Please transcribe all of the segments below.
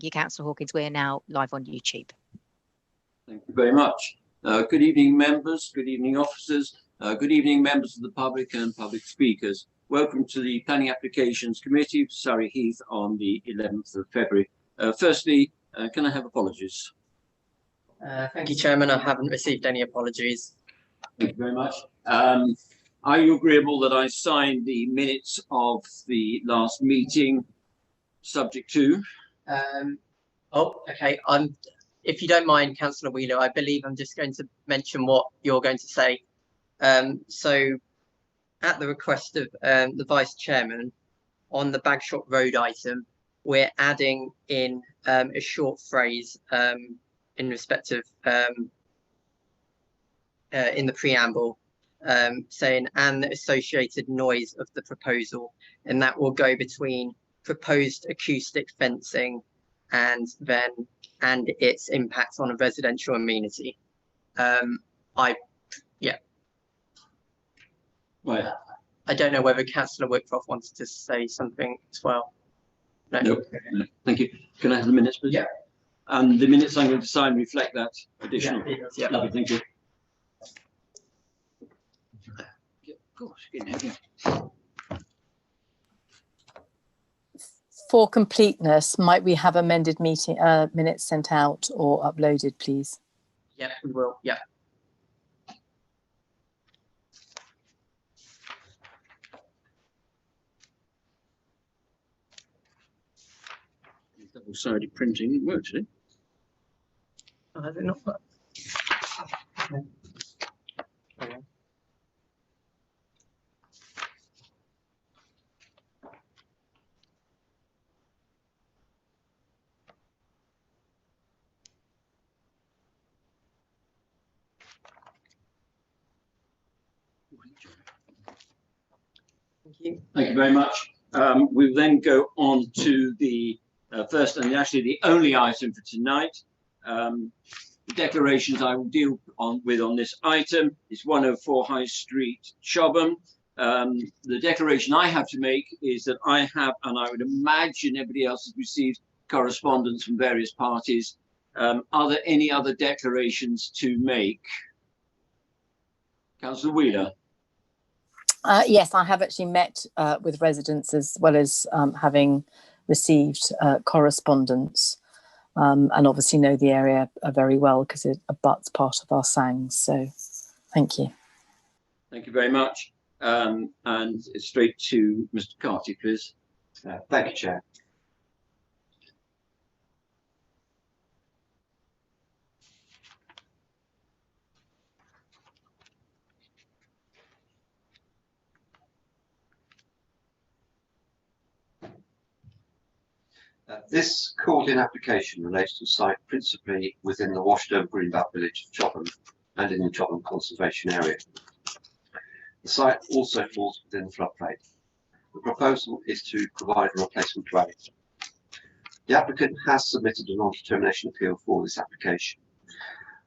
Thank you, Councillor Hawkins. We're now live on YouTube. Thank you very much. Good evening, members. Good evening, officers. Good evening, members of the public and public speakers. Welcome to the Planning Applications Committee for Surrey Heath on the 11th of February. Firstly, can I have apologies? Thank you, Chairman. I haven't received any apologies. Thank you very much. Are you agreeable that I sign the minutes of the last meeting, subject to? Okay. If you don't mind, Councillor Wheeler, I believe I'm just going to mention what you're going to say. So, at the request of the Vice Chairman, on the Bagshot Road item, we're adding in a short phrase in respect of in the preamble, saying "and the associated noise of the proposal," and that will go between proposed acoustic fencing and its impact on a residential amenity. Right. I don't know whether Councillor Whitcroft wanted to say something as well. No. No. Thank you. Can I have the minutes, please? Yeah. And the minutes I'm going to sign reflect that additional. Yeah. Lovely, thank you. Of course, For completeness, might we have amended meeting minutes sent out or uploaded, please? Yeah, we will. Yeah. Double-sided printing works, eh? Oh, has it not? Okay. Thank you. Thank you very much. We'll then go on to the first and actually the only item for tonight. The declarations I will deal with on this item is 104 High Street, Chobham. The declaration I have to make is that I have, and I would imagine everybody else has received correspondence from various parties. Are there any other declarations to make? Councillor Wheeler. Yes, I have actually met with residents as well as having received correspondence, and obviously know the area very well because it abuts part of our sangs. So thank you. Thank you very much. And straight to Mr. Carty, please. Thank you, Chair. This called-in application relates to a site principally within the Washington Greenbelt village of Chobham and in the Chobham Conservation Area. The site also falls within the floodplain. The proposal is to provide a replacement dwelling. The applicant has submitted a non-determination appeal for this application.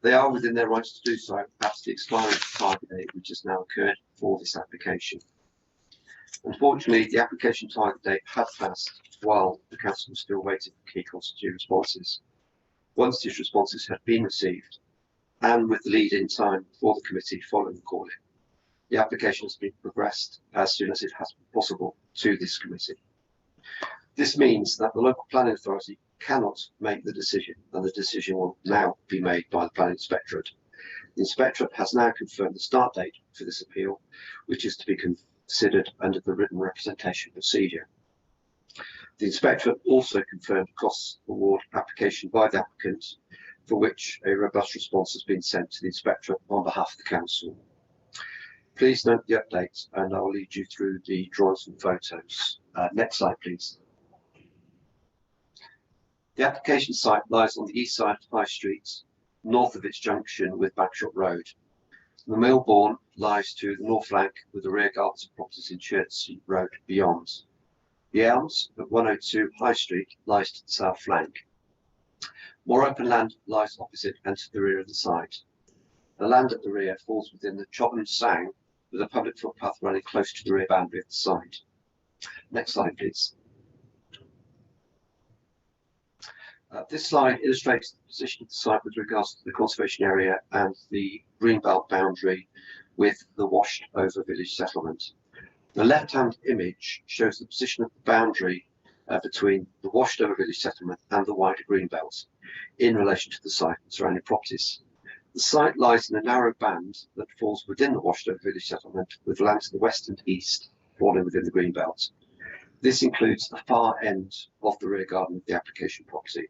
They are within their rights to do so after the expiry of the target date which has now occurred for this application. Unfortunately, the application target date had passed while the council was still waiting for key constituent responses. Once these responses had been received, and with the lead-in time for the committee following the call-in, the application has been progressed as soon as it has been possible to this committee. This means that the local planning authority cannot make the decision, and the decision will now be made by the planning inspectorate. The inspectorate has now confirmed the start date for this appeal, which is to be considered under the written representation procedure. The inspectorate also confirmed cross award application by the applicant, for which a robust response has been sent to the inspectorate on behalf of the council. Please note the update, and I'll lead you through the drawings and photos. Next slide, please. The application site lies on the east side of High Street, north of its junction with Bagshot Road. The Millbourne lies to the north flank, with the rear gardens and properties in Chertsey Road beyond. The Elms at 102 High Street lies to the south flank. More open land lies opposite and to the rear of the site. The land at the rear falls within the Chobham Sang, with a public footpath running close to the rear boundary of the site. Next slide, please. This slide illustrates the position of the site with regards to the conservation area and the greenbelt boundary with the washed over village settlement. The left-hand image shows the position of the boundary between the washed over village settlement and the wider greenbelt in relation to the site and surrounding properties. The site lies in a narrow band that falls within the washed over village settlement, with land to the west and east falling within the greenbelt. This includes the far end of the rear garden of the application property.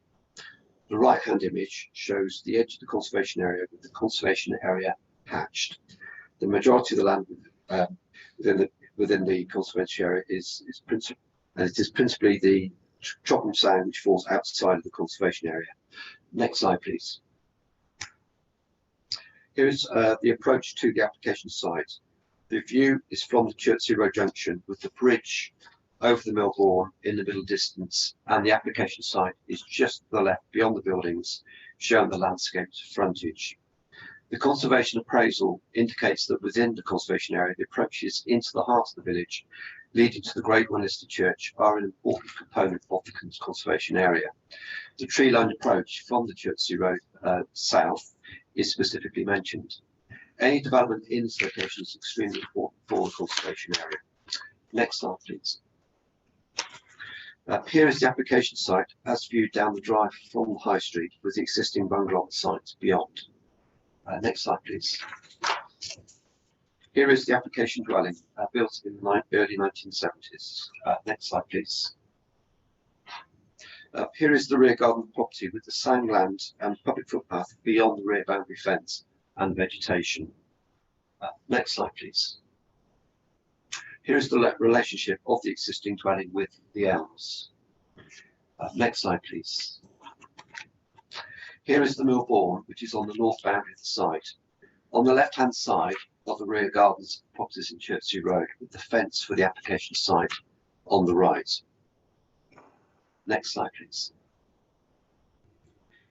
The right-hand image shows the edge of the conservation area with the conservation area hatched. The majority of the land within the conservation area is principally the Chopham Sound, which falls outside of the conservation area. Next slide, please. Here's the approach to the application site. The view is from the Chertsey Road junction, with the bridge over the Millbourne in the middle distance, and the application site is just to the left beyond the buildings, showing the landscaped frontage. The conservation appraisal indicates that within the conservation area, the approaches into the heart of the village, leading to the Grade 1 listed church, are an important component of the conservation area. The tree-lined approach from the Chertsey Road south is specifically mentioned. Any development in this location is extremely important for the conservation area. Next slide, please. Here is the application site as viewed down the drive from the High Street, with the existing bungalow site beyond. Next slide, please. Here is the application dwelling, built in the early 1970s. Next slide, please. Here is the rear garden property with the sand land and public footpath beyond the rear boundary fence and vegetation. Next slide, please. Here is the relationship of the existing dwelling with the elms. Next slide, please. Here is the Millbourne, which is on the north boundary of the site. On the left-hand side are the rear gardens properties in Chertsey Road, with the fence for the application site on the right. Next slide, please.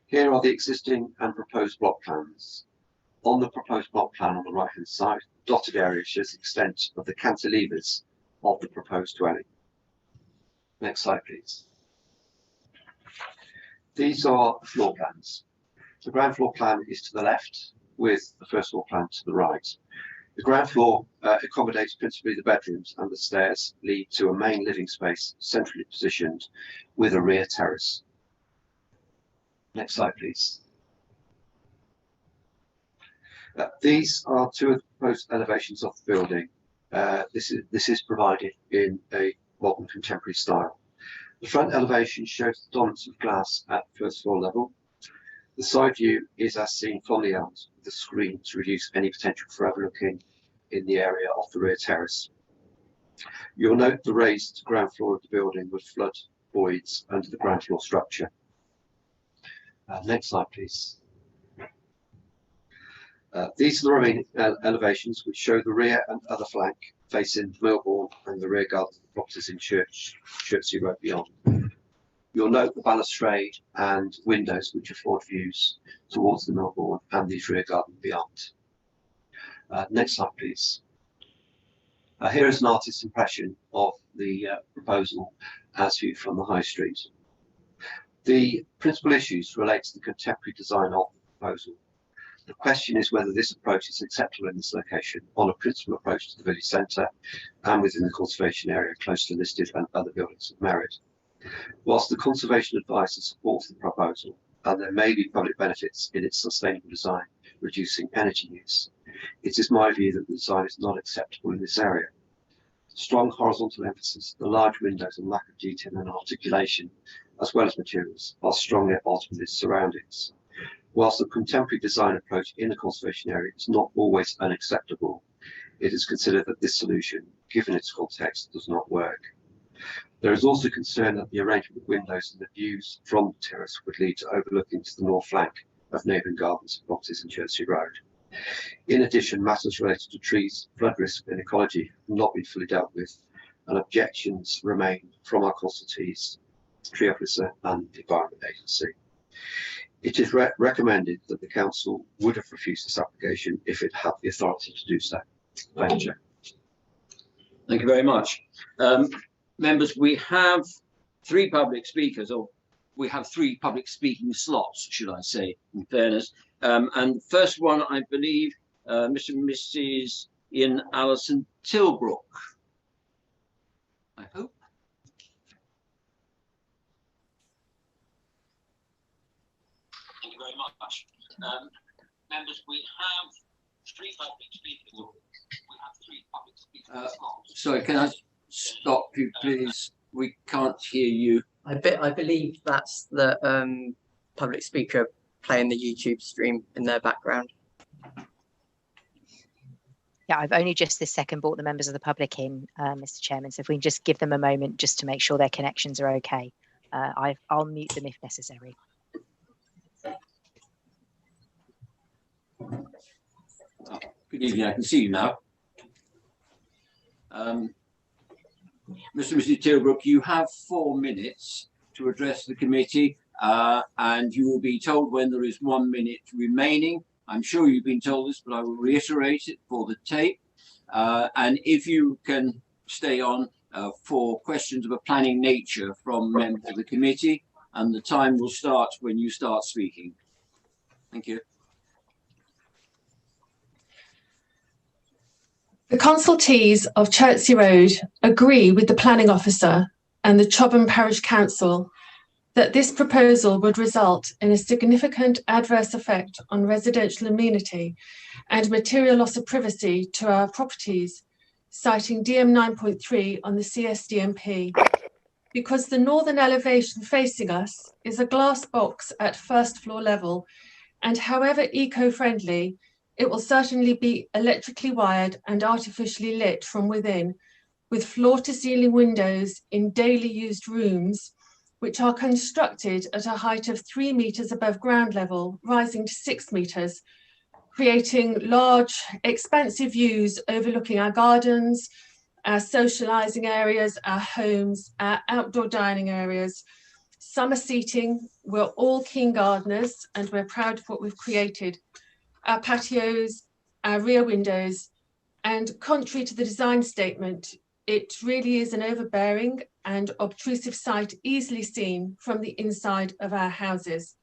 Here are the existing and proposed block plans. On the proposed block plan on the right-hand side, the dotted area shows the extent of the cantilevers of the proposed dwelling. Next slide, please. These are the floor plans. The ground floor plan is to the left, with the first floor plan to the right. The ground floor accommodates principally the bedrooms, and the stairs lead to a main living space centrally positioned with a rear terrace. Next slide, please. These are two of the proposed elevations of the building. This is provided in a modern contemporary style. The front elevation shows the dominance of glass at the first floor level. The side view is as seen from the elms, with a screen to reduce any potential for overlooking in the area of the rear terrace. You'll note the raised ground floor of the building with flood voids under the ground floor structure. Next slide, please. These are the remaining elevations, which show the rear and other flank facing Millbourne and the rear garden properties in Chertsey Road beyond. You'll note the balustrade and windows which afford views towards the Millbourne and the rear garden beyond. Next slide, please. Here is an artist's impression of the proposal as viewed from the High Street. The principal issues relate to the contemporary design of the proposal. The question is whether this approach is acceptable in this location on a principal approach to the village centre and within the conservation area close to listed and other buildings of merit. Whilst the conservation advisor supports the proposal, and there may be public benefits in its sustainable design, reducing energy use, it is my view that the design is not acceptable in this area. Strong horizontal emphasis, the large windows and lack of detail and articulation, as well as materials, are strongly at odds with its surroundings. Whilst the contemporary design approach in the conservation area is not always unacceptable, it is considered that this solution, given its context, does not work. There is also concern that the arrangement of windows and the views from the terrace would lead to overlooking to the north flank of neighbouring gardens and properties in Chertsey Road. In addition, matters related to trees, flood risk and ecology have not been fully dealt with, and objections remain from our consultees, tree officer and the Environment Agency. It is recommended that the council would have refused this application if it had the authority to do so. Thank you, Chair. Thank you very much. Members, we have 3 public speakers, or we have 3 public speaking slots, should I say, in fairness. And the first one, I believe, Mr. and Mrs. Ian Alison Tilbrook. I hope. Thank you very much. Members, we have 3 public speakers. We have 3 public speakers. Sorry, can I stop you, please? We can't hear you. I believe that's the public speaker playing the YouTube stream in their background. Yeah, I've only just this second brought the members of the public in, Mr. Chairman. So if we can just give them a moment just to make sure their connections are okay. I'll mute them if necessary. Oh, good evening, I can see you now. Mr. and Mrs. Tilbrook, you have 4 minutes to address the committee, and you will be told when there is 1 minute remaining. I'm sure you've been told this, but I will reiterate it for the tape. And if you can stay on for questions of a planning nature from members of the committee, and the time will start when you start speaking. Thank you. The consultees of Chertsey Road agree with the planning officer and the Chobham Parish Council that this proposal would result in a significant adverse effect on residential amenity and material loss of privacy to our properties, citing DM 9.3 on the CSDMP. Because the northern elevation facing us is a glass box at first floor level, and however eco-friendly, it will certainly be electrically wired and artificially lit from within, with floor-to-ceiling windows in daily used rooms, which are constructed at a height of 3 meters above ground level, rising to 6 meters, creating large, expansive views overlooking our gardens, our socializing areas, our homes, our outdoor dining areas, summer seating. We're all keen gardeners and we're proud of what we've created. Our patios, our rear windows, and contrary to the design statement, it really is an overbearing and obtrusive sight easily seen from the inside of our houses.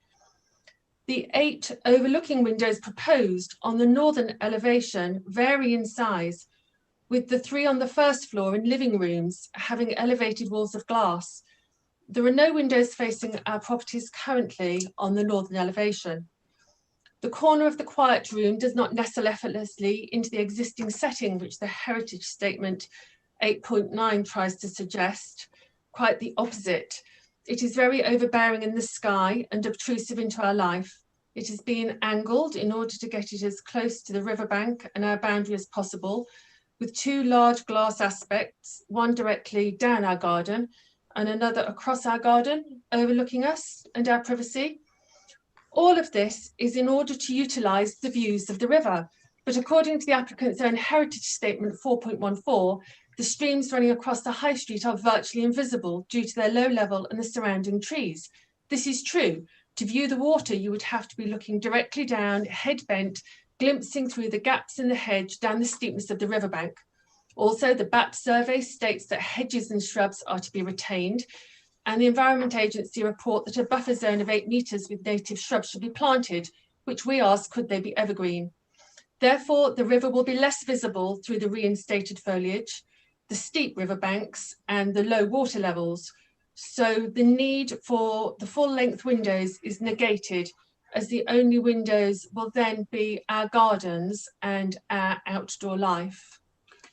The 8 overlooking windows proposed on the northern elevation vary in size, with the 3 on the first floor in living rooms having elevated walls of glass. There are no windows facing our properties currently on the northern elevation. The corner of the quiet room does not nestle effortlessly into the existing setting, which the Heritage Statement 8.9 tries to suggest. Quite the opposite. It is very overbearing in the sky and obtrusive into our life. It is being angled in order to get it as close to the riverbank and our boundary as possible, with 2 large glass aspects, one directly down our garden and another across our garden, overlooking us and our privacy. All of this is in order to utilise the views of the river, but according to the applicant's own Heritage Statement 4.14, the streams running across the high street are virtually invisible due to their low level and the surrounding trees. This is true. To view the water, you would have to be looking directly down, head bent, glimpsing through the gaps in the hedge down the steepness of the riverbank. Also, the BAP survey states that hedges and shrubs are to be retained, and the Environment Agency report that a buffer zone of 8 metres with native shrubs should be planted, which we asked, could they be evergreen? Therefore, the river will be less visible through the reinstated foliage, the steep riverbanks and the low water levels. So the need for the full length windows is negated, as the only windows will then be our gardens and our outdoor life.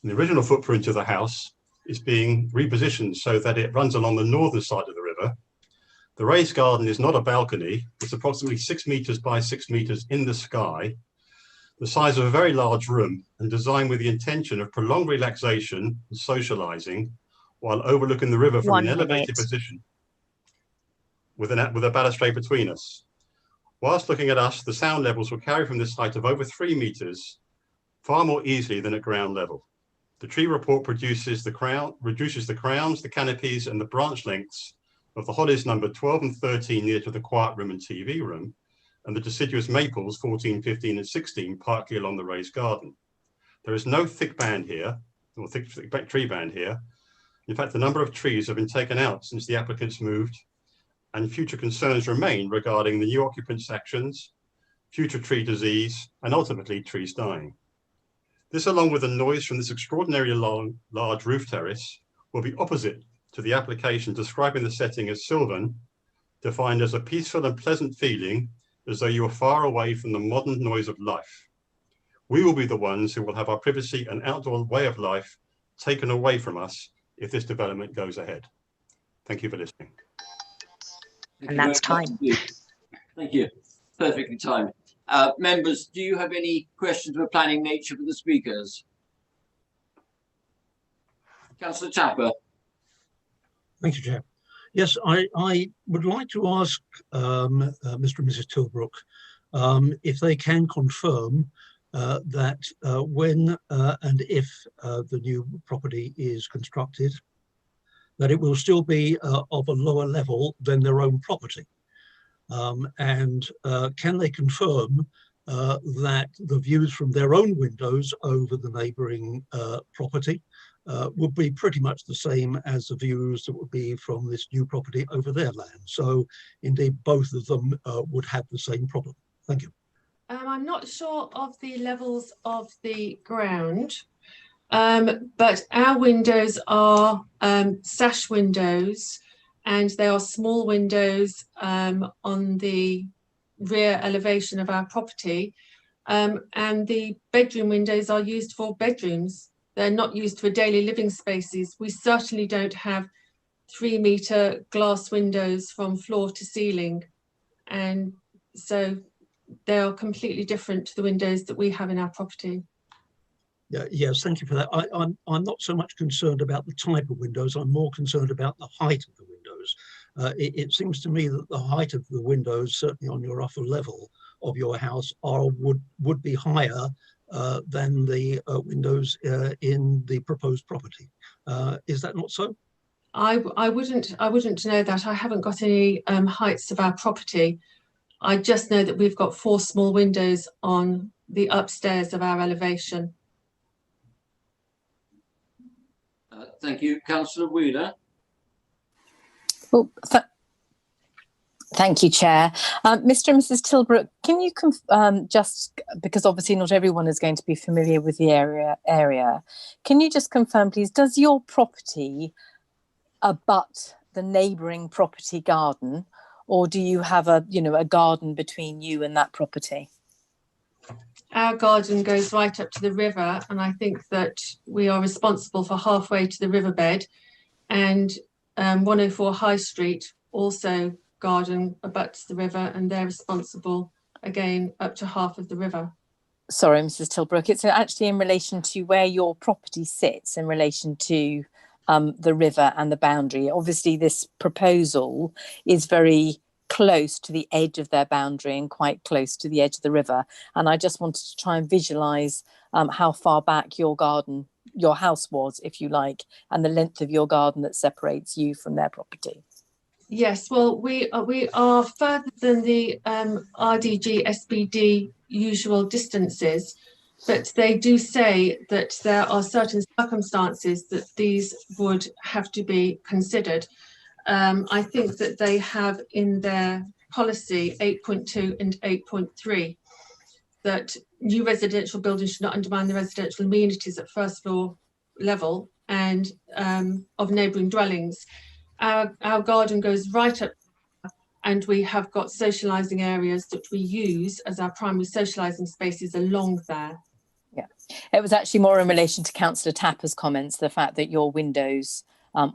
The original footprint of the house is being repositioned so that it runs along the northern side of the river. The raised garden is not a balcony. It's approximately 6 meters by 6 meters in the sky, the size of a very large room, and designed with the intention of prolonged relaxation and socializing while overlooking the river from an elevated position with a balustrade between us. Whilst looking at us, the sound levels will carry from this height of over 3 meters far more easily than at ground level. The tree report reduces the crowns, the canopies, and the branch lengths of the hollies numbered 12 and 13 near to the quiet room and TV room, and the deciduous maples 14, 15, and 16 partly along the raised garden. There is no thick band here, or thick tree band here. In fact, the number of trees have been taken out since the applicants moved, and future concerns remain regarding the new occupant sections, future tree disease, and ultimately trees dying. This, along with the noise from this extraordinarily large roof terrace, will be opposite to the application describing the setting as sylvan, defined as a peaceful and pleasant feeling as though you are far away from the modern noise of life. We will be the ones who will have our privacy and outdoor way of life taken away from us if this development goes ahead. Thank you for listening. And that's time. Thank you. Perfectly timed. Members, do you have any questions of a planning nature for the speakers? Councillor Tapper. Thank you, Chair. Yes, I would like to ask Mr. and Mrs. Tilbrook if they can confirm that when and if the new property is constructed, that it will still be of a lower level than their own property. And can they confirm that the views from their own windows over the neighbouring property would be pretty much the same as the views that would be from this new property over their land? So indeed, both of them would have the same problem. Thank you. I'm not sure of the levels of the ground, but our windows are sash windows, and they are small windows on the rear elevation of our property. And the bedroom windows are used for bedrooms. They're not used for daily living spaces. We certainly don't have 3-metre glass windows from floor to ceiling. And so they are completely different to the windows that we have in our property. Yes, thank you for that. I'm not so much concerned about the type of windows. I'm more concerned about the height of the windows. It seems to me that the height of the windows, certainly on your upper level of your house, would be higher than the windows in the proposed property. Is that not so? I wouldn't know that. I haven't got any heights of our property. I just know that we've got 4 small windows on the upstairs of our elevation. Thank you. Councillor Wheeler. Well, thank you, Chair. Mr. and Mrs. Tilbrook, can you just, because obviously not everyone is going to be familiar with the area, can you just confirm, please, does your property abut the neighbouring property garden, or do you have a garden between you and that property? Our garden goes right up to the river, and I think that we are responsible for halfway to the riverbed. And 104 High Street also garden abuts the river, and they're responsible again up to half of the river. Sorry, Mrs. Tilbrook, it's actually in relation to where your property sits in relation to the river and the boundary. Obviously, this proposal is very close to the edge of their boundary and quite close to the edge of the river. And I just wanted to try and visualise how far back your house was, if you like, and the length of your garden that separates you from their property. Yes, well, we are further than the RDG SBD usual distances, but they do say that there are certain circumstances that these would have to be considered. I think that they have in their policy 8.2 and 8.3 that new residential buildings should not undermine the residential amenities at first floor level and of neighbouring dwellings. Our garden goes right up, and we have got socialising areas that we use as our primary socialising spaces along there. Yeah, it was actually more in relation to Councillor Tapper's comments, the fact that your windows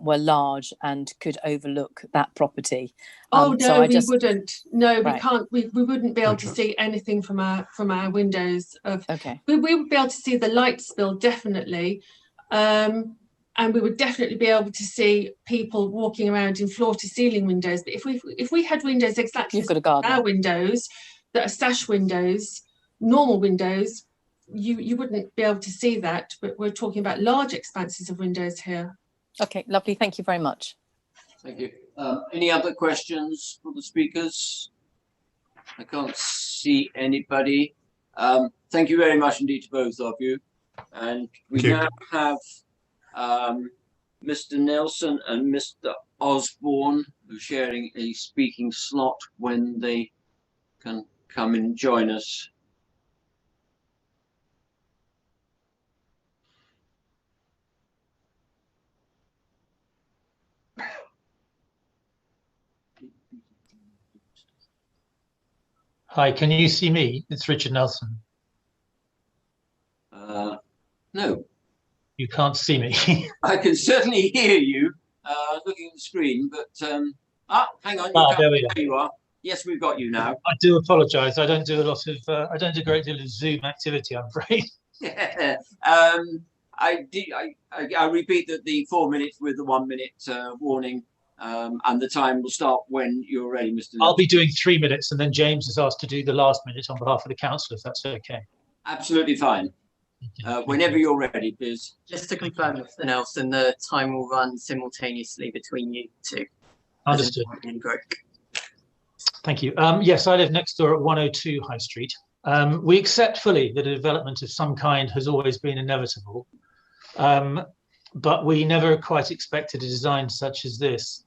were large and could overlook that property. Oh no, we wouldn't. No, right. We can't. We wouldn't be able to see anything from our windows. Okay. We would be able to see the light spill, definitely, and we would definitely be able to see people walking around in floor to ceiling windows. But if we had windows exactly like our windows that are sash windows, normal windows, you wouldn't be able to see that. But we're talking about large expanses of windows here. Okay, lovely. Thank you very much. Thank you. Any other questions for the speakers? I can't see anybody. Thank you very much indeed to both of you. And we now have Mr. Nelson and Mr. Osborne, who's sharing a speaking slot when they can come and join us. Hi, can you see me? It's Richard Nelson. No. You can't see me. I can certainly hear you looking at the screen, but hang on. There we go. There you are. Yes, we've got you now. I do apologise. I don't do a lot of. I don't do a great deal of Zoom activity, I'm afraid. Yeah. I repeat that the 4 minutes with the 1 minute warning, and the time will start when you're ready, Mr. I'll be doing 3 minutes, and then James is asked to do the last minute on behalf of the council, if that's okay. Absolutely fine. Whenever you're ready, please. Just to confirm, Mr. Nelson, the time will run simultaneously between you two. Understood. Thank you. Yes, I live next door at 102 High Street. We accept fully that a development of some kind has always been inevitable, but we never quite expected a design such as this,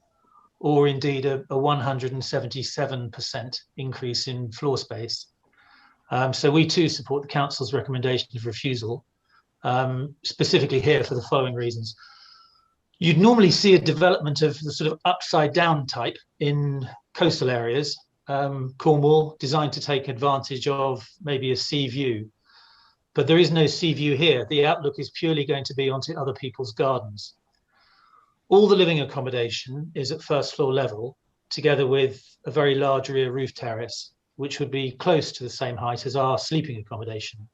or indeed a 177% increase in floor space. So we too support the council's recommendation of refusal, specifically here for the following reasons. You'd normally see a development of the sort of upside down type in coastal areas, Cornwall, designed to take advantage of maybe a sea view. But there is no sea view here. The outlook is purely going to be onto other people's gardens. All the living accommodation is at first floor level, together with a very large rear roof terrace, which would be close to the same height as our sleeping accommodation.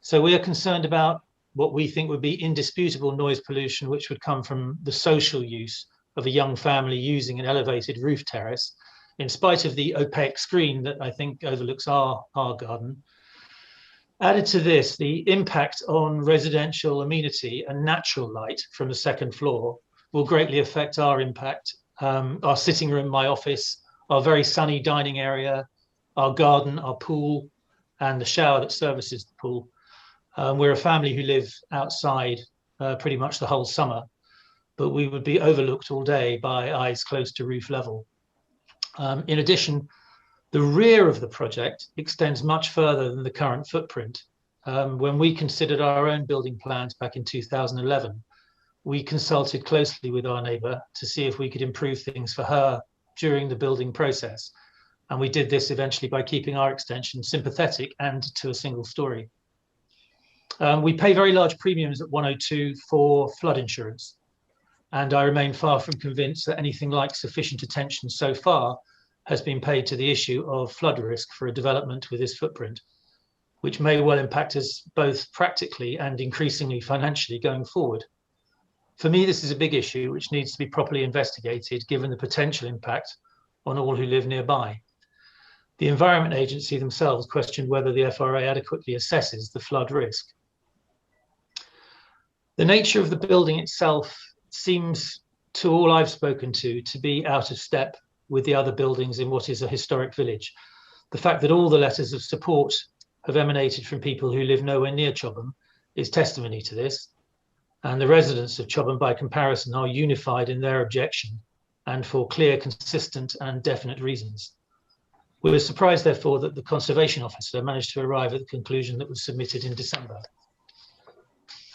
So we are concerned about what we think would be indisputable noise pollution, which would come from the social use of a young family using an elevated roof terrace, in spite of the opaque screen that I think overlooks our garden. Added to this, the impact on residential amenity and natural light from the second floor will greatly affect our impact. Our sitting room, my office, our very sunny dining area, our garden, our pool, and the shower that services the pool. We're a family who live outside pretty much the whole summer, but we would be overlooked all day by eyes close to roof level. In addition, the rear of the project extends much further than the current footprint. When we considered our own building plans back in 2011, we consulted closely with our neighbour to see if we could improve things for her during the building process. And we did this eventually by keeping our extension sympathetic and to a single story. We pay very large premiums at 102 for flood insurance. And I remain far from convinced that anything like sufficient attention so far has been paid to the issue of flood risk for a development with this footprint, which may well impact us both practically and increasingly financially going forward. For me, this is a big issue which needs to be properly investigated given the potential impact on all who live nearby. The Environment Agency themselves questioned whether the FRA adequately assesses the flood risk. The nature of the building itself seems, to all I've spoken to be out of step with the other buildings in what is a historic village. The fact that all the letters of support have emanated from people who live nowhere near Chobham is testimony to this. And the residents of Chobham, by comparison, are unified in their objection and for clear, consistent and definite reasons. We were surprised, therefore, that the Conservation Officer managed to arrive at the conclusion that was submitted in December.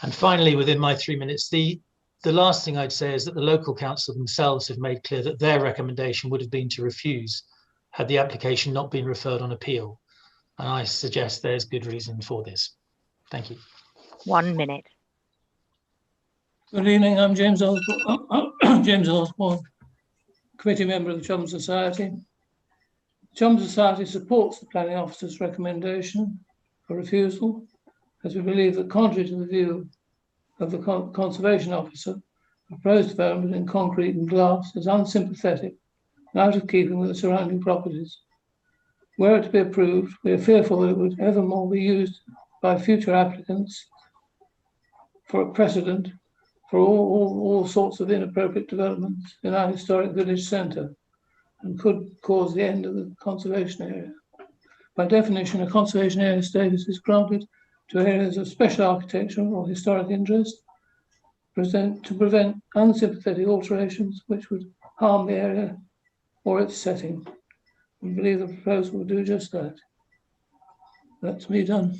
And finally, within my 3 minutes, the last thing I'd say is that the local council themselves have made clear that their recommendation would have been to refuse had the application not been referred on appeal. And I suggest there's good reason for this. Thank you. 1 minute. Good evening, I'm James Osborne, James Osborne, committee member of the Chobham Society. The Chobham Society supports the planning officer's recommendation for refusal, as we believe that, contrary to the view of the conservation officer, the proposed development in concrete and glass is unsympathetic and out of keeping with the surrounding properties. Were it to be approved, we are fearful that it would evermore be used by future applicants for a precedent for all sorts of inappropriate developments in our historic village centre and could cause the end of the conservation area. By definition, a conservation area status is granted to areas of special architectural or historic interest to prevent unsympathetic alterations which would harm the area or its setting. We believe the proposal will do just that. That's me done.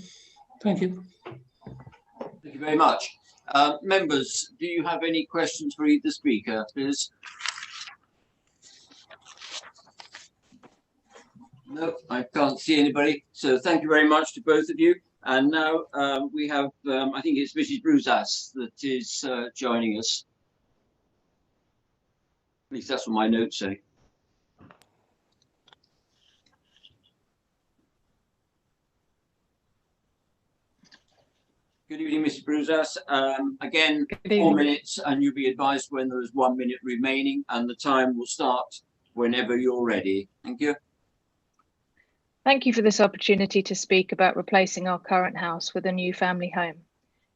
Thank you. Thank you very much. Members, do you have any questions for either speaker, please? No, I can't see anybody. So thank you very much to both of you. And now we have, I think it's Mrs. Bruzas that is joining us. At least that's what my notes say. Good evening, Mrs. Bruzas. Again, 4 minutes, and you'll be advised when there is 1 minute remaining, and the time will start whenever you're ready. Thank you. Thank you for this opportunity to speak about replacing our current house with a new family home.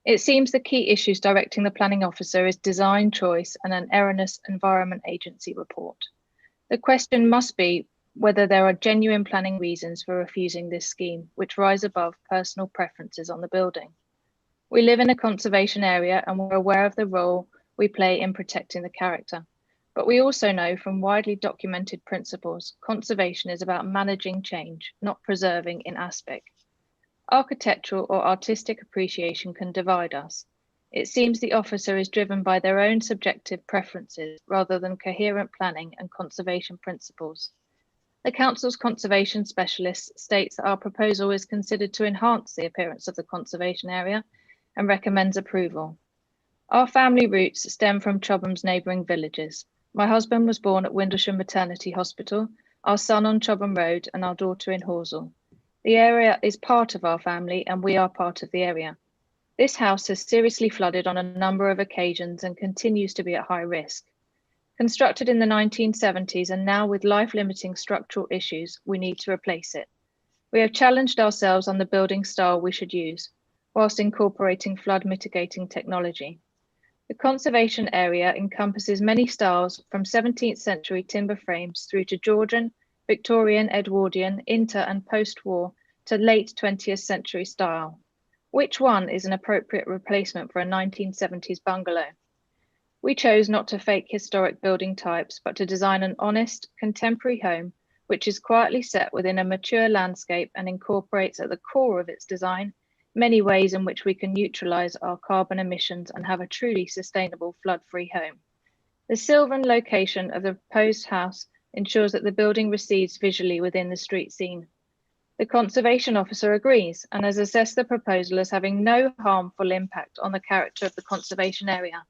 It seems the key issues directing the planning officer is design choice and an erroneous Environment Agency report. The question must be whether there are genuine planning reasons for refusing this scheme, which rise above personal preferences on the building. We live in a conservation area and we're aware of the role we play in protecting the character. But we also know from widely documented principles, conservation is about managing change, not preserving in aspect. Architectural or artistic appreciation can divide us. It seems the officer is driven by their own subjective preferences rather than coherent planning and conservation principles. The Council's conservation specialist states that our proposal is considered to enhance the appearance of the conservation area and recommends approval. Our family roots stem from Chobham's neighbouring villages. My husband was born at Windlesham Maternity Hospital, our son on Chobham Road and our daughter in Horsell. The area is part of our family and we are part of the area. This house has seriously flooded on a number of occasions and continues to be at high risk. Constructed in the 1970s and now with life-limiting structural issues, we need to replace it. We have challenged ourselves on the building style we should use, whilst incorporating flood mitigating technology. The conservation area encompasses many styles from 17th century timber frames through to Georgian, Victorian, Edwardian, inter and post-war to late 20th century style. Which one is an appropriate replacement for a 1970s bungalow? We chose not to fake historic building types, but to design an honest, contemporary home, which is quietly set within a mature landscape and incorporates at the core of its design many ways in which we can neutralise our carbon emissions and have a truly sustainable flood-free home. The sylvan location of the proposed house ensures that the building recedes visually within the street scene. The Conservation Officer agrees and has assessed the proposal as having no harmful impact on the character of the conservation area.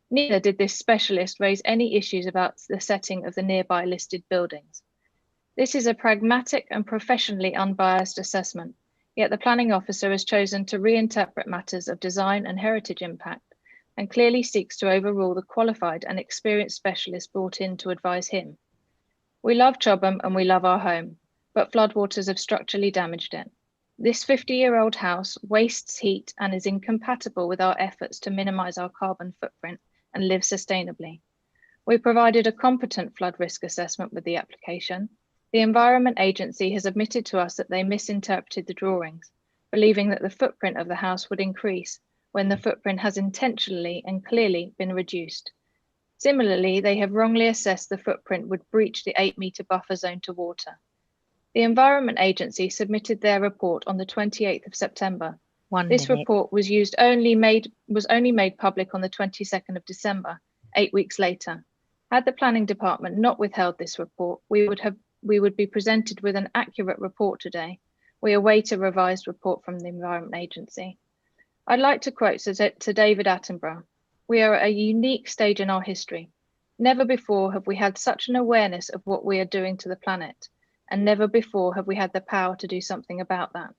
Neither did this specialist raise any issues about the setting of the nearby listed buildings. This is a pragmatic and professionally unbiased assessment. Yet the planning officer has chosen to reinterpret matters of design and heritage impact and clearly seeks to overrule the qualified and experienced specialists brought in to advise him. We love Chobham and we love our home, but floodwaters have structurally damaged it. This 50-year-old house wastes heat and is incompatible with our efforts to minimise our carbon footprint and live sustainably. We provided a competent flood risk assessment with the application. The Environment Agency has admitted to us that they misinterpreted the drawings, believing that the footprint of the house would increase when the footprint has intentionally and clearly been reduced. Similarly, they have wrongly assessed the footprint would breach the 8-metre buffer zone to water. The Environment Agency submitted their report on the 28th of September. This report was only made public on the 22nd of December, 8 weeks later. Had the Planning Department not withheld this report, we would be presented with an accurate report today. We await a revised report from the Environment Agency. I'd like to quote to David Attenborough. We are at a unique stage in our history. Never before have we had such an awareness of what we are doing to the planet, and never before have we had the power to do something about that.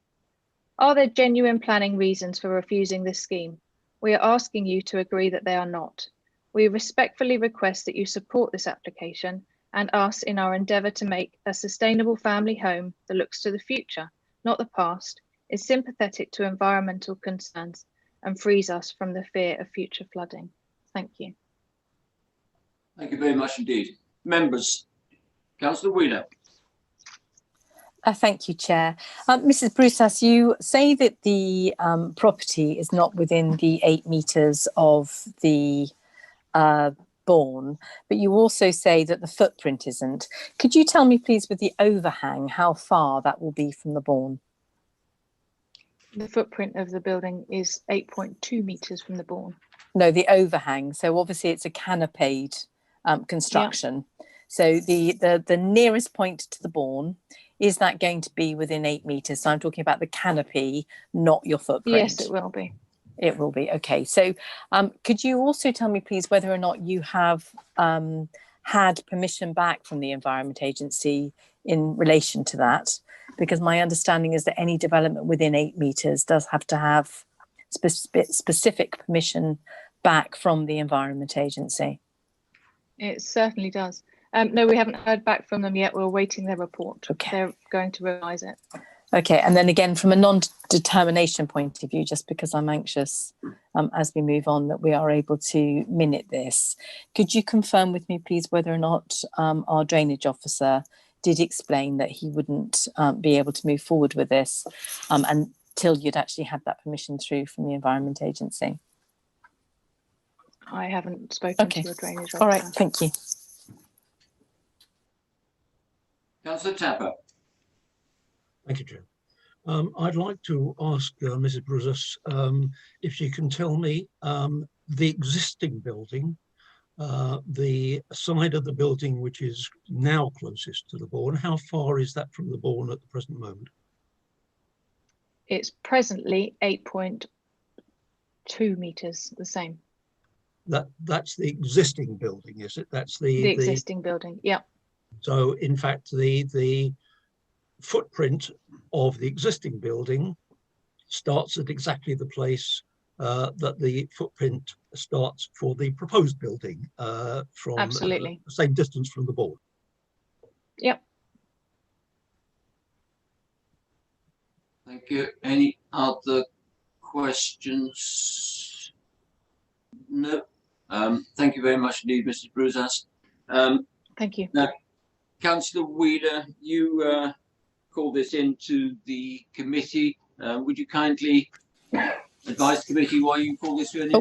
Are there genuine planning reasons for refusing this scheme? We are asking you to agree that they are not. We respectfully request that you support this application and us in our endeavour to make a sustainable family home that looks to the future, not the past, is sympathetic to environmental concerns and frees us from the fear of future flooding. Thank you. Thank you very much indeed. Members, Councillor Wheeler. Thank you, Chair. Mrs. Bruzas, you say that the property is not within the 8 metres of the Bourne, but you also say that the footprint isn't. Could you tell me, please, with the overhang, how far that will be from the Bourne? The footprint of the building is 8.2 metres from the Bourne. No, the overhang. So obviously it's a canopied construction. Yeah. So the nearest point to the Bourne, is that going to be within 8 metres? So I'm talking about the canopy, not your footprint. Yes, it will be. It will be. Okay. So could you also tell me, please, whether or not you have had permission back from the Environment Agency in relation to that? Because my understanding is that any development within 8 metres does have to have specific permission back from the Environment Agency. It certainly does. No, we haven't heard back from them yet. We're awaiting their report. Okay. They're going to revise it. Okay, and then again, from a non-determination point of view, just because I'm anxious as we move on that we are able to minute this, could you confirm with me, please, whether or not our drainage officer did explain that he wouldn't be able to move forward with this until you'd actually had that permission through from the Environment Agency? I haven't spoken to your drainage officer. All right, thank you. Councillor Tapper. Thank you, Chair. I'd like to ask Mrs. Bruzas if she can tell me the existing building, the side of the building which is now closest to the Bourne, how far is that from the Bourne at the present moment? It's presently 8.2 metres, the same. That's the existing building, is it? That's the existing building, yeah. So in fact, the footprint of the existing building starts at exactly the place that the footprint starts for the proposed building from absolutely the same distance from the Bourne. Yep. Thank you. Any other questions? No. Thank you very much indeed, Mrs. Bruzas. Thank you. Now, Councillor Wheeler, you call this into the committee. Would you kindly advise the committee why you call this in?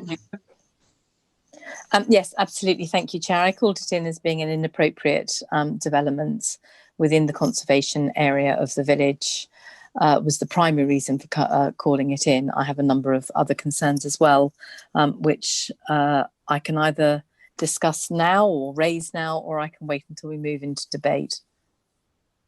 Yes, absolutely. Thank you, Chair. I called it in as being an inappropriate development within the conservation area of the village. Was the primary reason for calling it in. I have a number of other concerns as well, which I can either discuss now or raise now, or I can wait until we move into debate.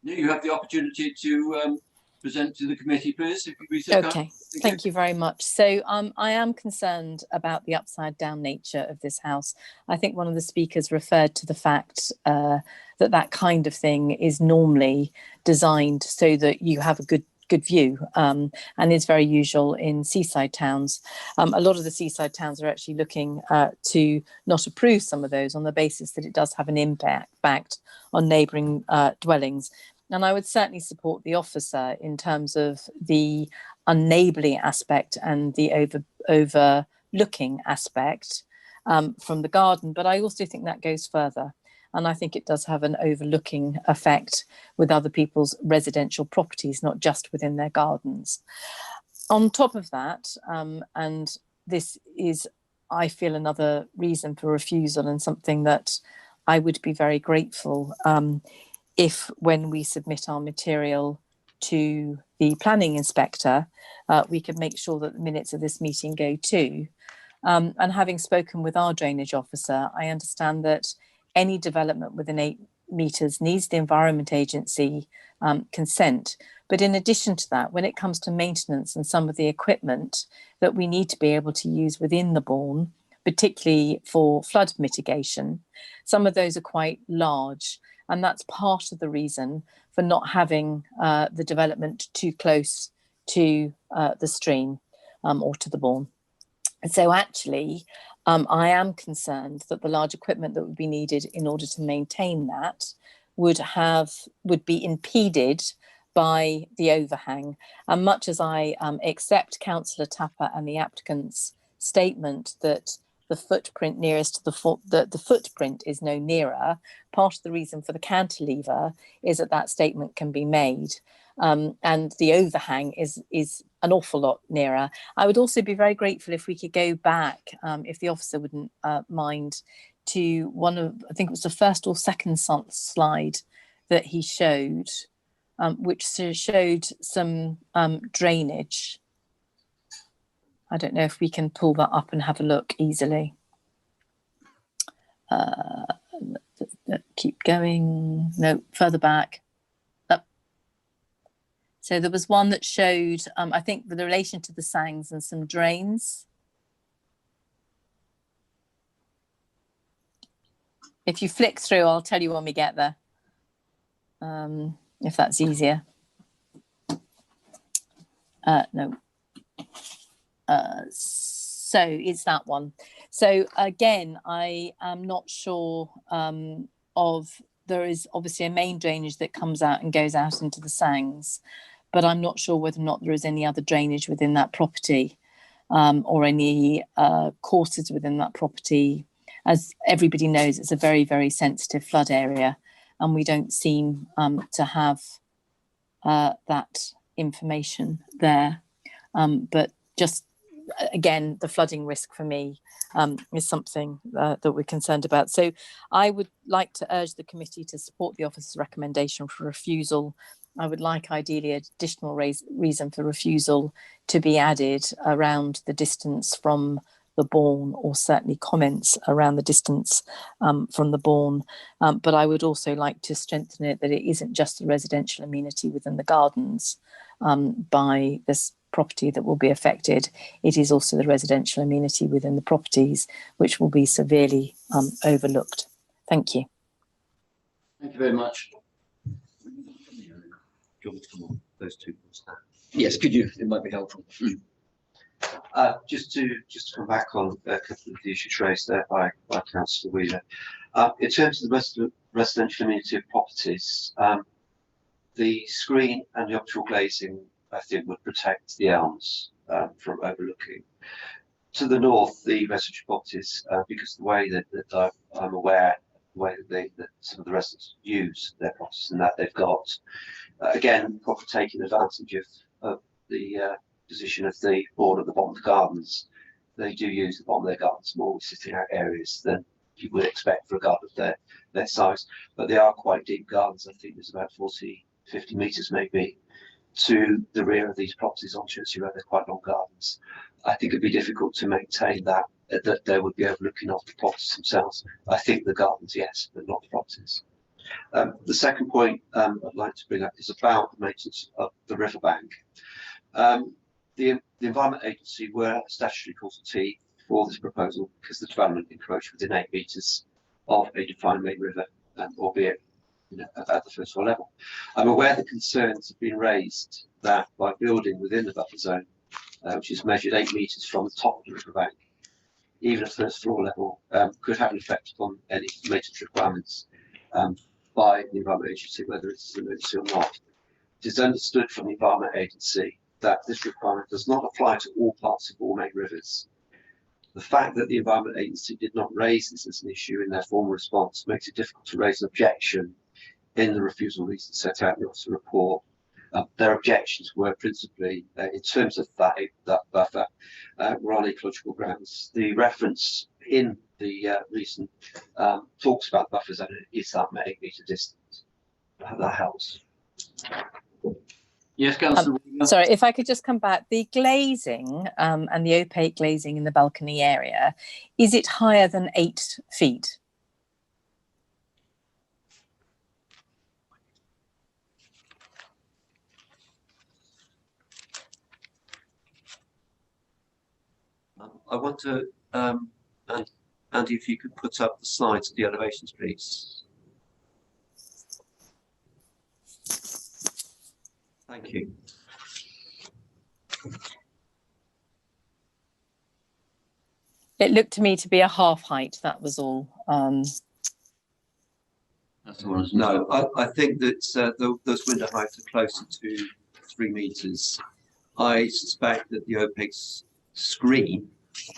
You have the opportunity to present to the committee, please. If you so okay, thank you very much. So I am concerned about the upside down nature of this house. I think one of the speakers referred to the fact that kind of thing is normally designed so that you have a good view and is very usual in seaside towns. A lot of the seaside towns are actually looking to not approve some of those on the basis that it does have an impact on neighbouring dwellings. And I would certainly support the officer in terms of the unneighbourly aspect and the overlooking aspect from the garden. But I also think that goes further. And I think it does have an overlooking effect with other people's residential properties, not just within their gardens. On top of that, and this is, I feel, another reason for refusal and something that I would be very grateful if, when we submit our material to the planning inspector, we could make sure that the minutes of this meeting go too. And having spoken with our drainage officer, I understand that any development within 8 metres needs the Environment Agency consent. But in addition to that, when it comes to maintenance and some of the equipment that we need to be able to use within the Bourne, particularly for flood mitigation, some of those are quite large. And that's part of the reason for not having the development too close to the stream or to the Bourne. And so actually, I am concerned that the large equipment that would be needed in order to maintain that would be impeded by the overhang. And much as I accept Councillor Tapper and the applicant's statement that the footprint nearest to the footprint is no nearer, part of the reason for the cantilever is that statement can be made. And the overhang is an awful lot nearer. I would also be very grateful if we could go back, if the officer wouldn't mind, to one of, I think it was the first or second slide that he showed, which showed some drainage. I don't know if we can pull that up and have a look easily. Keep going. No, further back. Up. So there was one that showed, I think, the relation to the Sangs and some drains. If you flick through, I'll tell you when we get there, if that's easier. No. So it's that one. So again, I am not sure there is obviously a main drainage that comes out and goes out into the Sangs, but I'm not sure whether or not there is any other drainage within that property, or any courses within that property. As everybody knows, it's a very, very sensitive flood area, and we don't seem to have that information there. But just again, the flooding risk for me is something that we're concerned about. So I would like to urge the committee to support the officer's recommendation for refusal. I would like ideally additional reason for refusal to be added around the distance from the Bourne, or certainly comments around the distance from the Bourne. But I would also like to strengthen it that it isn't just the residential amenity within the gardens by this property that will be affected. It is also the residential amenity within the properties which will be severely overlooked. Thank you. Thank you very much. Do you want me to come on those 2 points now? Yes, could you? It might be helpful. Just to come back on a couple of the issues raised there by Councillor Wheeler. In terms of the residential amenity of properties, the screen and the optical glazing, I think, would protect the elms from overlooking. To the north, the residential properties, because the way that I'm aware, the way that some of the residents use their properties and that they've got, again, probably taking advantage of the position of the board at the bottom of the gardens. They do use the bottom of their gardens more with sitting out areas than you would expect for a garden of their size, but they are quite deep gardens. I think there's about 40, 50 metres maybe to the rear of these properties on Chertsey Road. They're quite long gardens. I think it'd be difficult to maintain that they would be overlooking off the properties themselves. I think the gardens, yes, but not the properties. The second point I'd like to bring up is about the maintenance of the riverbank. The Environment Agency were statutory consultee for this proposal because the development encroached within 8 metres of a defined main river, albeit at the first floor level. I'm aware that concerns have been raised that by building within the buffer zone, which is measured 8 metres from the top of the riverbank, even at first floor level, could have an effect upon any maintenance requirements by the Environment Agency, whether it's an emergency or not. It is understood from the Environment Agency that this requirement does not apply to all parts of all main rivers. The fact that the Environment Agency did not raise this as an issue in their formal response makes it difficult to raise an objection in the refusal reasons set out in the officer report. Their objections were principally, in terms of that buffer, were on ecological grounds. The reference in the recent talks about the buffer zone is that 8 metre distance. That helps. Yes, Councillor. Sorry, if I could just come back. The glazing and the opaque glazing in the balcony area, is it higher than 8 feet? I want to, Andy, if you could put up the slides of the elevations, please. Thank you. It looked to me to be a half height, that was all. That's all. No, I think that those window heights are closer to 3 metres. I suspect that the opaque screen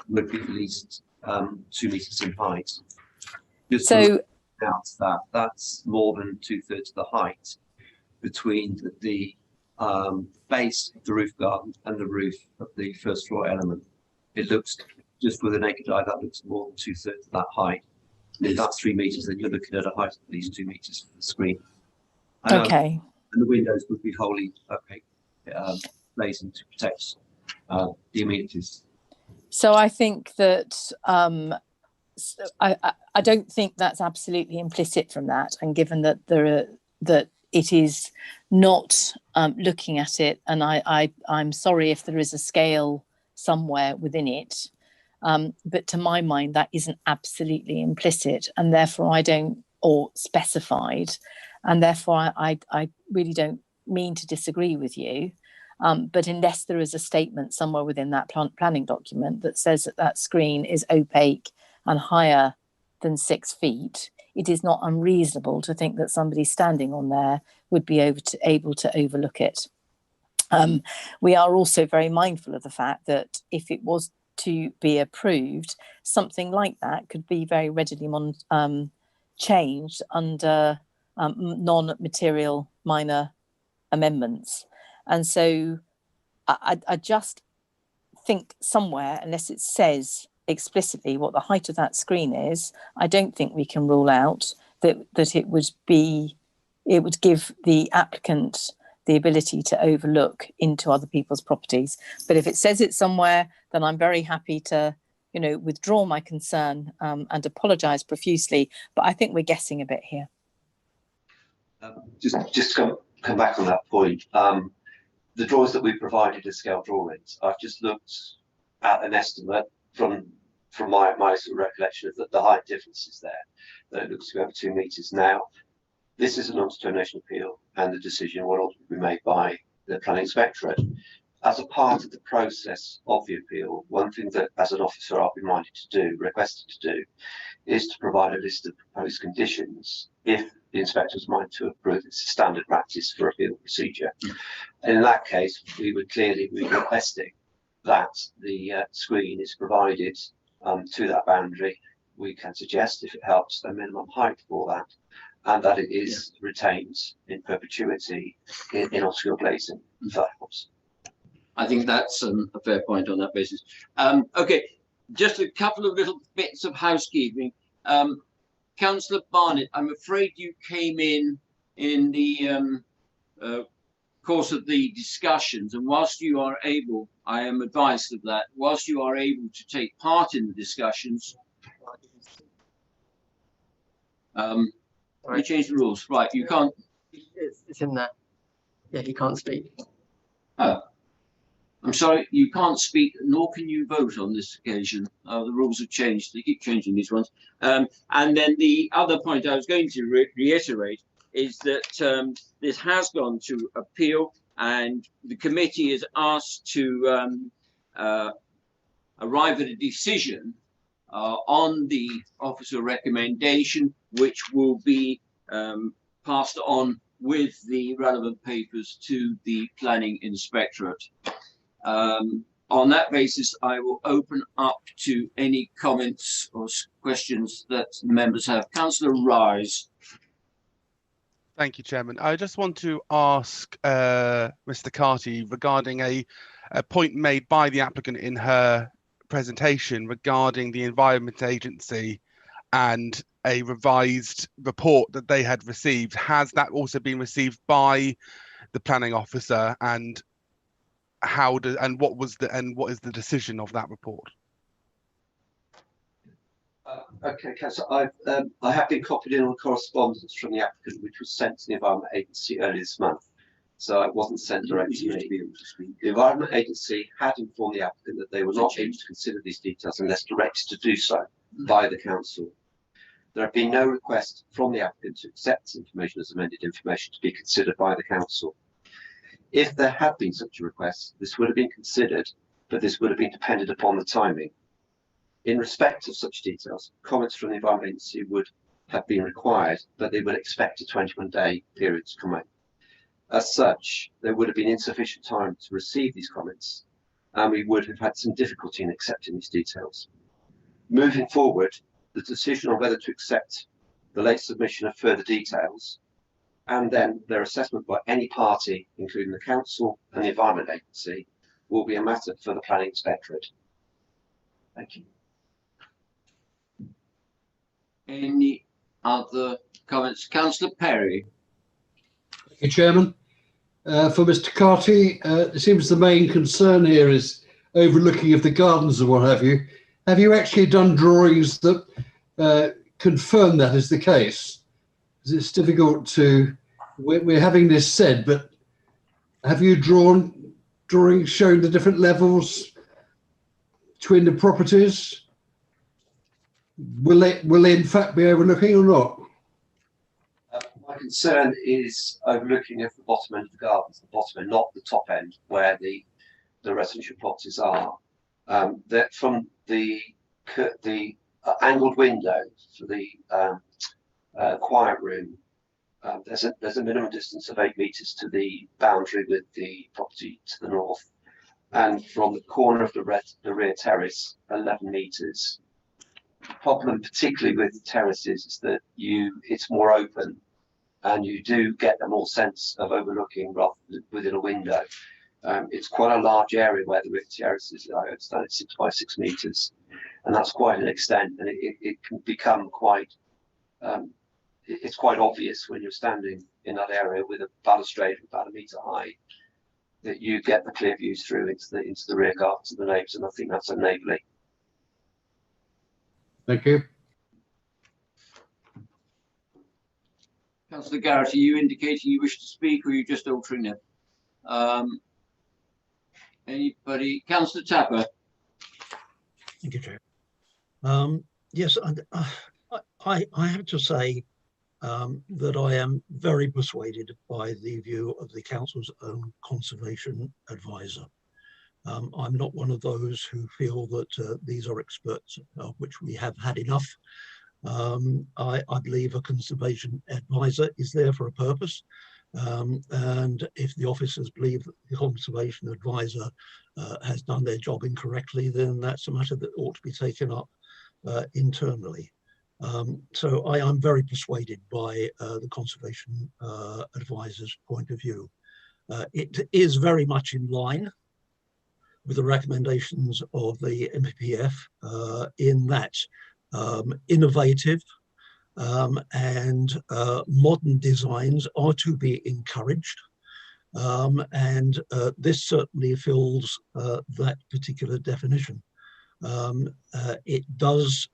would be at least 2 metres in height. Just so that's more than 2/3 of the height between the base of the roof garden and the roof of the first floor element. It looks, just with a naked eye, that looks more than 2/3 of that height. if that's 3 metres, then you're looking at a height of at least 2 metres for the screen. Okay. And the windows would be wholly opaque, glazing to protect the amenities. So I think that I don't think that's absolutely implicit from that, and given that that it is not looking at it, and I'm sorry if there is a scale somewhere within it, but to my mind that isn't absolutely implicit, and therefore I don't, or specified, and therefore I really don't mean to disagree with you. But unless there is a statement somewhere within that planning document that says that that screen is opaque and higher than 6 feet, it is not unreasonable to think that somebody standing on there would be able to overlook it. We are also very mindful of the fact that if it was to be approved, something like that could be very readily changed under non-material minor amendments. And so I just think somewhere, unless it says explicitly what the height of that screen is, I don't think we can rule out that it would give the applicant the ability to overlook into other people's properties. But if it says it somewhere, then I'm very happy to, withdraw my concern and apologise profusely. But I think we're guessing a bit here. Just to come back on that point, the drawings that we provided as scale drawings, I've just looked at an estimate from my sort of recollection of the height differences there, that it looks to be over 2 metres. Now, this is a non-determination appeal, and the decision will ultimately be made by the planning inspectorate. As a part of the process of the appeal, one thing that as an officer I'll be requested to do, is to provide a list of proposed conditions if the inspector's mind to approve. It's a standard practice for appeal procedure. And in that case, we would clearly be requesting that the screen is provided to that boundary. We can suggest, if it helps, a minimum height for that, and that it is retained in perpetuity in obscure glazing, if that helps. I think that's a fair point on that basis. Okay, just a couple of little bits of housekeeping. Councillor Barnett, I'm afraid you came in the course of the discussions, and whilst you are able, I am advised of that, whilst you are able to take part in the discussions, you change the rules, right? You can't. It's in there. Yeah, he can't speak. Oh, I'm sorry, you can't speak, nor can you vote on this occasion. The rules have changed. They keep changing these ones. And then the other point I was going to reiterate is that this has gone to appeal, and the committee is asked to arrive at a decision on the officer recommendation, which will be passed on with the relevant papers to the planning inspectorate. On that basis, I will open up to any comments or questions that the members have. Councillor Rise. Thank you, Chairman. I just want to ask Mr. Carty regarding a point made by the applicant in her presentation regarding the Environment Agency and a revised report that they had received. Has that also been received by the planning officer, and what is the decision of that report? Okay, Councillor, I have been copied in on correspondence from the applicant, which was sent to the Environment Agency earlier this month. So it wasn't sent directly to me. The Environment Agency had informed the applicant that they were not able to consider these details unless directed to do so by the council. There have been no request from the applicant to accept information as amended information to be considered by the council. If there had been such a request, this would have been considered, but this would have been dependent upon the timing. In respect of such details, comments from the Environment Agency would have been required, but they would expect a 21-day period to come in. As such, there would have been insufficient time to receive these comments, and we would have had some difficulty in accepting these details. Moving forward, the decision on whether to accept the late submission of further details and then their assessment by any party, including the council and the Environment Agency, will be a matter for the planning inspectorate. Thank you. Any other comments? Councillor Perry. Thank you, Chairman. For Mr. Carty, it seems the main concern here is overlooking of the gardens and what have you. Have you actually done drawings that confirm that is the case? Because it's difficult to, we're having this said, but have you drawn drawings showing the different levels between the properties? Will they in fact be overlooking or not? My concern is overlooking of the bottom end of the gardens, the bottom end, not the top end where the residential properties are. That from the angled window for the quiet room, there's a minimum distance of 8 metres to the boundary with the property to the north, and from the corner of the rear terrace, 11 metres. The problem, particularly with terraces, is that it's more open, and you do get a more sense of overlooking rather than within a window. It's quite a large area where the rear terrace is. I understand it's 6 by 6 metres, and that's quite an extent, and it can become quite. It's quite obvious when you're standing in that area with a balustrade about 1 metre high that you get the clear views through into the rear gardens of the neighbours, and I think that's enabling. Thank you. Councillor Garrett, are you indicating you wish to speak, or are you just altering it? Anybody? Councillor Tapper. Thank you, Chair. Yes, I have to say that I am very persuaded by the view of the council's own conservation advisor. I'm not one of those who feel that these are experts, which we have had enough. I believe a conservation advisor is there for a purpose. And if the officers believe that the conservation advisor has done their job incorrectly, then that's a matter that ought to be taken up internally. So I am very persuaded by the conservation advisor's point of view. It is very much in line with the recommendations of the MPPF in that innovative and modern designs are to be encouraged. And this certainly fills that particular definition. It does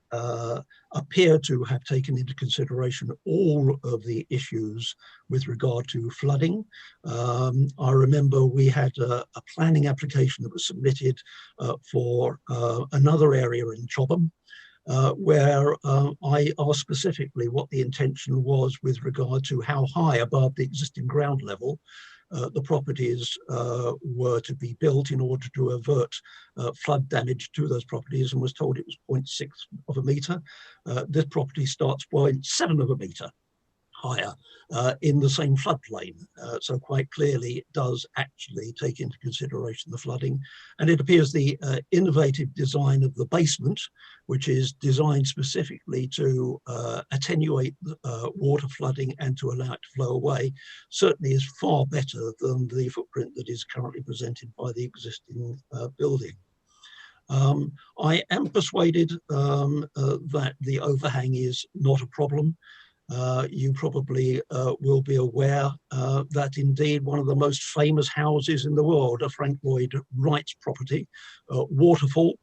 appear to have taken into consideration all of the issues with regard to flooding. I remember we had a planning application that was submitted for another area in Chobham, where I asked specifically what the intention was with regard to how high above the existing ground level the properties were to be built in order to avert flood damage to those properties, and was told it was 0.6 of a metre. This property starts 0.7 of a metre higher in the same floodplain. So quite clearly it does actually take into consideration the flooding. And it appears the innovative design of the basement, which is designed specifically to attenuate water flooding and to allow it to flow away, certainly is far better than the footprint that is currently presented by the existing building. I am persuaded that the overhang is not a problem. You probably will be aware that indeed one of the most famous houses in the world, a Frank Lloyd Wright's property, Waterfall,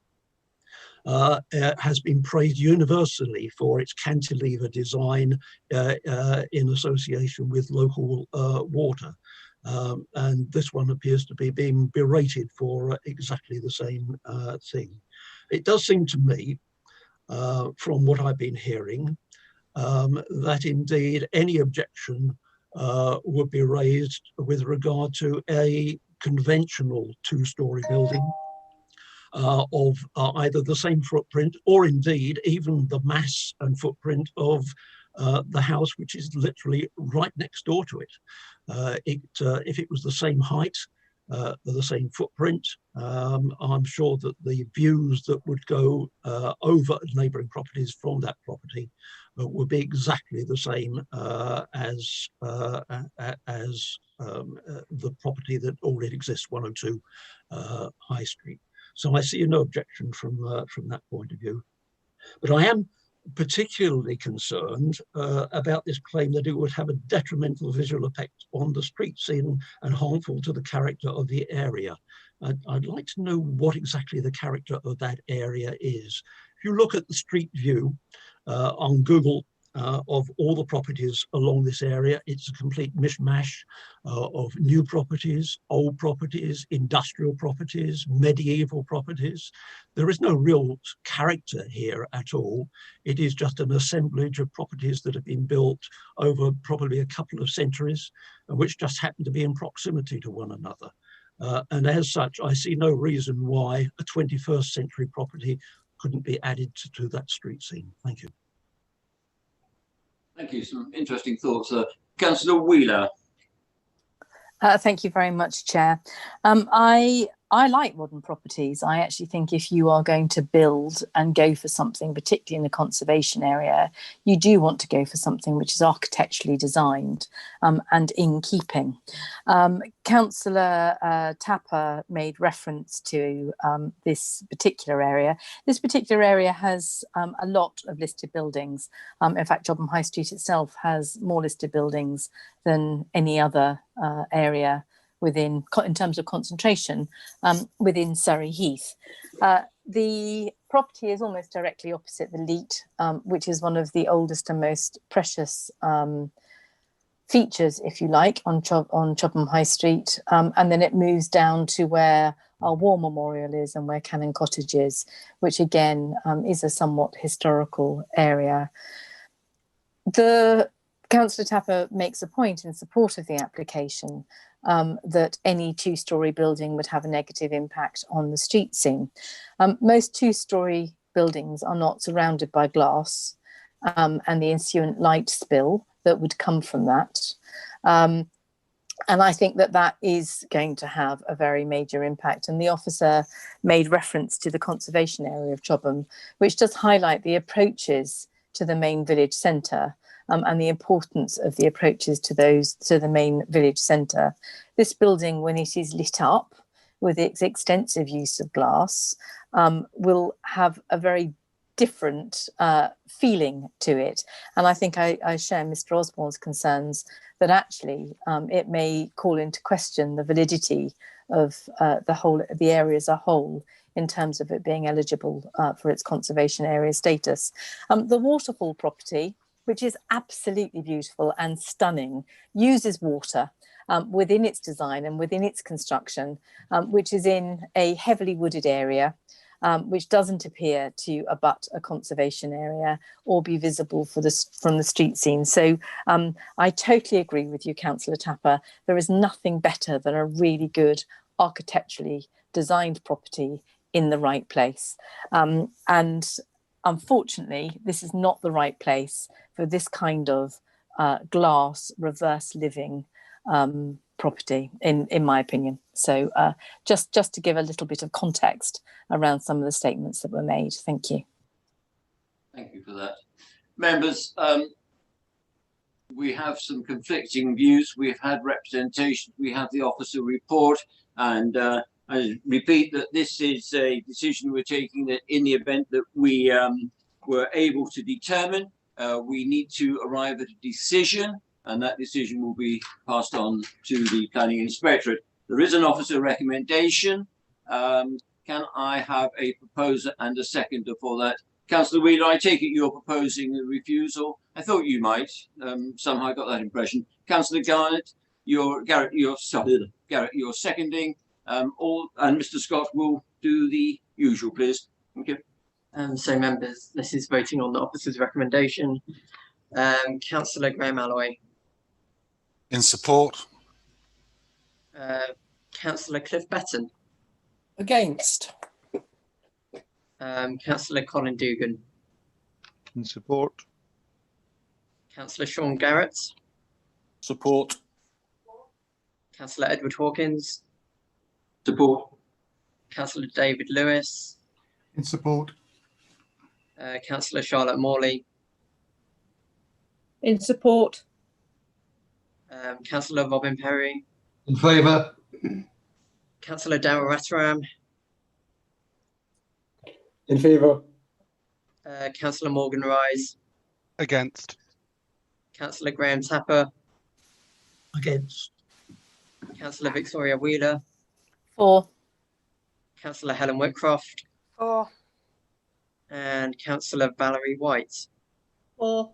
has been praised universally for its cantilever design in association with local water. And this one appears to be being berated for exactly the same thing. It does seem to me, from what I've been hearing, that indeed any objection would be raised with regard to a conventional two-storey building of either the same footprint or indeed even the mass and footprint of the house, which is literally right next door to it. If it was the same height, the same footprint, I'm sure that the views that would go over neighbouring properties from that property would be exactly the same as the property that already exists, 102 High Street. So I see no objection from that point of view. But I am particularly concerned about this claim that it would have a detrimental visual effect on the street scene and harmful to the character of the area. I'd like to know what exactly the character of that area is. If you look at the street view on Google of all the properties along this area, it's a complete mishmash of new properties, old properties, industrial properties, medieval properties. There is no real character here at all. It is just an assemblage of properties that have been built over probably a couple of centuries, which just happen to be in proximity to one another. And as such, I see no reason why a 21st century property couldn't be added to that street scene. Thank you. Thank you. Some interesting thoughts. Councillor Wheeler. Thank you very much, Chair. I like modern properties. I actually think if you are going to build and go for something, particularly in the conservation area, you do want to go for something which is architecturally designed and in keeping. Councillor Tapper made reference to this particular area. This particular area has a lot of listed buildings. In fact, Chobham High Street itself has more listed buildings than any other area within, in terms of concentration, within Surrey Heath. The property is almost directly opposite the Leet, which is one of the oldest and most precious features, if you like, on Chobham High Street. And then it moves down to where our War Memorial is and where Cannon Cottage is, which again is a somewhat historical area. The Councillor Tapper makes a point in support of the application that any two-storey building would have a negative impact on the street scene. Most two-storey buildings are not surrounded by glass and the ensuing light spill that would come from that. And I think that that is going to have a very major impact. And the officer made reference to the conservation area of Chobham, which does highlight the approaches to the main village centre and the importance of the approaches to the main village centre. This building, when it is lit up with its extensive use of glass, will have a very different feeling to it. And I think I share Mr. Osborne's concerns that actually it may call into question the validity of the area as a whole in terms of it being eligible for its conservation area status. The waterfall property, which is absolutely beautiful and stunning, uses water within its design and within its construction, which is in a heavily wooded area, which doesn't appear to abut a conservation area or be visible from the street scene. So I totally agree with you, Councillor Tapper. There is nothing better than a really good architecturally designed property in the right place. And unfortunately, this is not the right place for this kind of glass reverse living property, in my opinion. So just to give a little bit of context around some of the statements that were made. Thank you. Thank you for that. Members, we have some conflicting views. We've had representation, we have the officer report, and I repeat that this is a decision we're taking that in the event that we were able to determine, we need to arrive at a decision, and that decision will be passed on to the Planning Inspectorate. There is an officer recommendation. Can I have a proposer and a seconder for that? Councillor Wheeler, I take it you're proposing a refusal. I thought you might. Somehow I got that impression. Councillor Garrett, you're seconding. And Mr. Scott will do the usual, please. Thank you. So, members, this is voting on the officer's recommendation. Councillor Graham Alloy. In support. Councillor Cliff Betton. Against. Councillor Colin Dugan. In support. Councillor Sean Garrett. Support. Councillor Edward Hawkins. Support. Councillor David Lewis. In support. Councillor Charlotte Morley. In support. Councillor Robin Perry. In favour. Councillor Darrell Rataram. In favour. Councillor Morgan Rise. Against. Councillor Graham Tapper. Against. Councillor Victoria Wheeler. For. Councillor Helen Whitcroft. For. And Councillor Valerie White. For.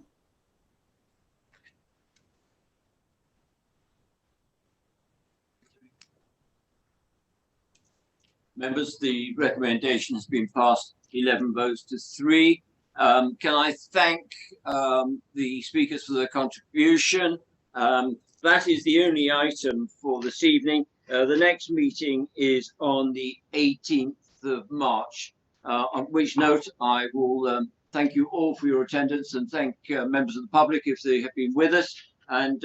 Members, the recommendation has been passed 11 votes to 3. Can I thank the speakers for their contribution? That is the only item for this evening. The next meeting is on the 18th of March, on which note I will thank you all for your attendance and thank members of the public if they have been with us. And